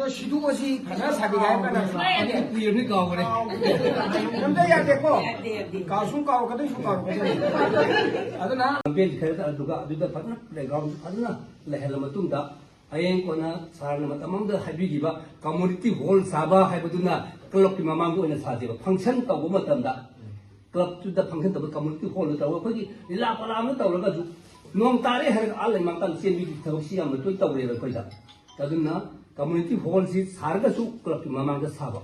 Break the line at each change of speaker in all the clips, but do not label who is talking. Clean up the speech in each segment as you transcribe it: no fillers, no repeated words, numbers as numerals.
시두것이 가사 사비가 해가지고
이름이 가오래.
남자야 됐고 가수 가오 거든 수 가오 거든 아드나
벤 그래서 누가 누가 받나 레가운드 받나 레헬 마뚱다 아yen 거나 사람 마tamamda 하비기바 커뮤니티 홀 사바 하이버두나 클럽기 마망고 있는 사제가 펑션 떠고 마tamda 클럽 주다 펑션 떠고 커뮤니티 홀로 떠고 거기 일라빠라면 떠올라가지고 농 따레 해 알레 망탄 센비 타고 시험을 또 떠고 그래 거기다 그러나 커뮤니티 홀시 사르가수 클럽기 마망가 사바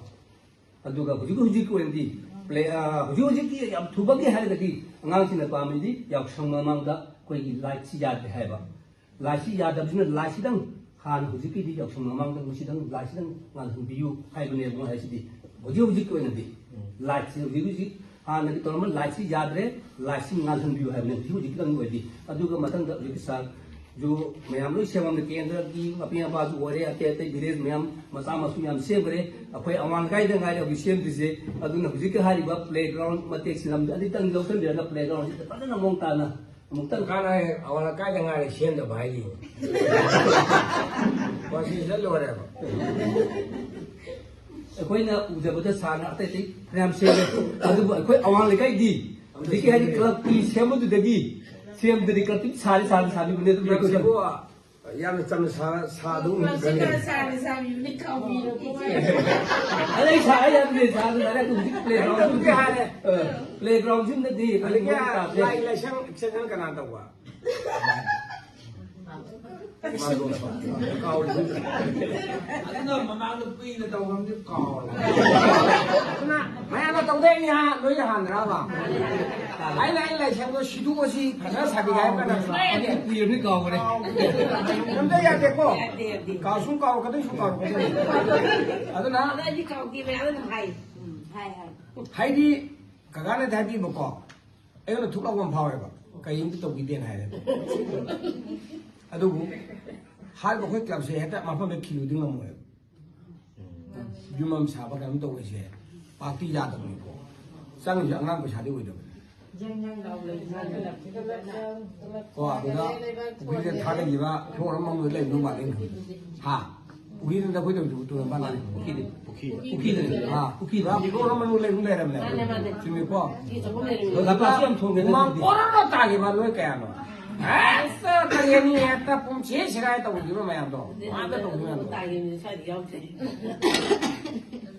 aduga huji ko endi play huji ki yam thubagi haidagi angang sina pamidi yak sangmamang da koi gi light si yad haiba light si yad absina light si dang han huji ki di yak sangmamang da musi dang light si dang ngal hum biu haibane mo haisidi huji ko endi light si huji han ngi tolma light si yad re light si ngal hum biu haibane huji ki dang wedi aduga matang da huji sa जो मैम लोग सेवा में केंद्र की अपने बात हो रहे आते आते विलेज मैम मसा मसु याम सेम करे अखोय अवान गाय दंग गाय अबि सेम दिसे अदुना हुजि के हारिबा प्लेग्राउंड मतेक सिलम अदि तंग लौसन बिरना प्लेग्राउंड से पतना मोंताना मोंतन
खाना है अवान गाय दंग गाय सेम द भाई वासी चलो रे
अखोयना उजबदा साना अते ते मैम से अदु अखोय अवान लेकाय दी दिके हारि क्लब की सेमदु दगी सेम दरी करती सारी बने तो
देखो देखो यार चम सा दूं
सारी निकाली
अरे सारा यार ने सारा सारा कुछ प्लेग्राउंड के हाल है प्लेग्राउंड जिन दी
अरे क्या इलेक्शन एक्शन करना था हुआ मैं तो दे यहाँ लोग यहाँ रहा था आई नहीं इलेक्शन को शुरू को सी फंसा साबित है करना
इ름이 가오래
남자야 됐고 가수 가오 거든 수 가오 거든 아드나 하이디 가가네 다비 먹고 이거는 두라고 파워해봐 가인도 또 기대는 해야 돼 아두고 하이버 그 값에 했다 마음에 키우든 거 뭐예요 유맘 사바 가면 또 이제 파티 야도 있고 쌍이 양한 거 잘되고 있다 아버가 우리는 다른 이가 효랑 먹는 데 있는 거 아닌가 하 우리는 다 거기도 또 만나는 우키는 이거랑 먹는 데 있는 데라면 지금 봐
나빠 시험 통계는
막 꼬라로 따기만 왜 깨야 너 ऐसा कहीं नहीं है तब पूछे शिकायत होगी मैं यहाँ तो वहाँ पे तो हूँ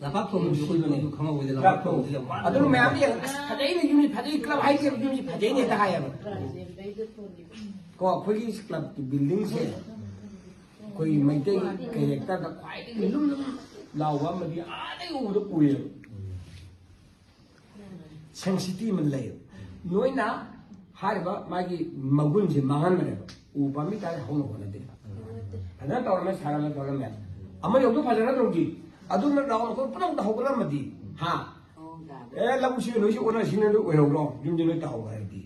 나빠 통은 누굴 전에 강하고 이제 나빠 통
अदर मैं अभी फजाई में यूनी फजाई क्लब हाई के यूनी फजाई नहीं था यार को कोई क्लब की बिल्डिंग से कोई मैटे कैरेक्टर का क्वाइटी लुम लावा में भी आधे वो तो कोई सेंसिटिव में ले नोई ना हारिबा मागी मगुन से मांगन में ऊपर में तारे होने होने दे है ना तौर में सारा में तौर में अमर योगो फजना दोगी अदुन में डाउन को पुनः उठा होगा मती हाँ ए लबु सी लोई ओना सिने लो ओयो लो जुम जुम ता होगा दी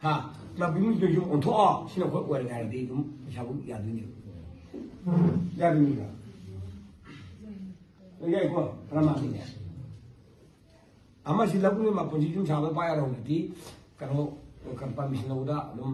हाँ लब बिम जो जो उठो आ सिने को ओर गाय दी जुम शाबु या दुनी का ये को रमा ने अमर सी लबु ने मा पुंजी जुम शाबु पाया रहो दी करो कंपा मिशन उदा लम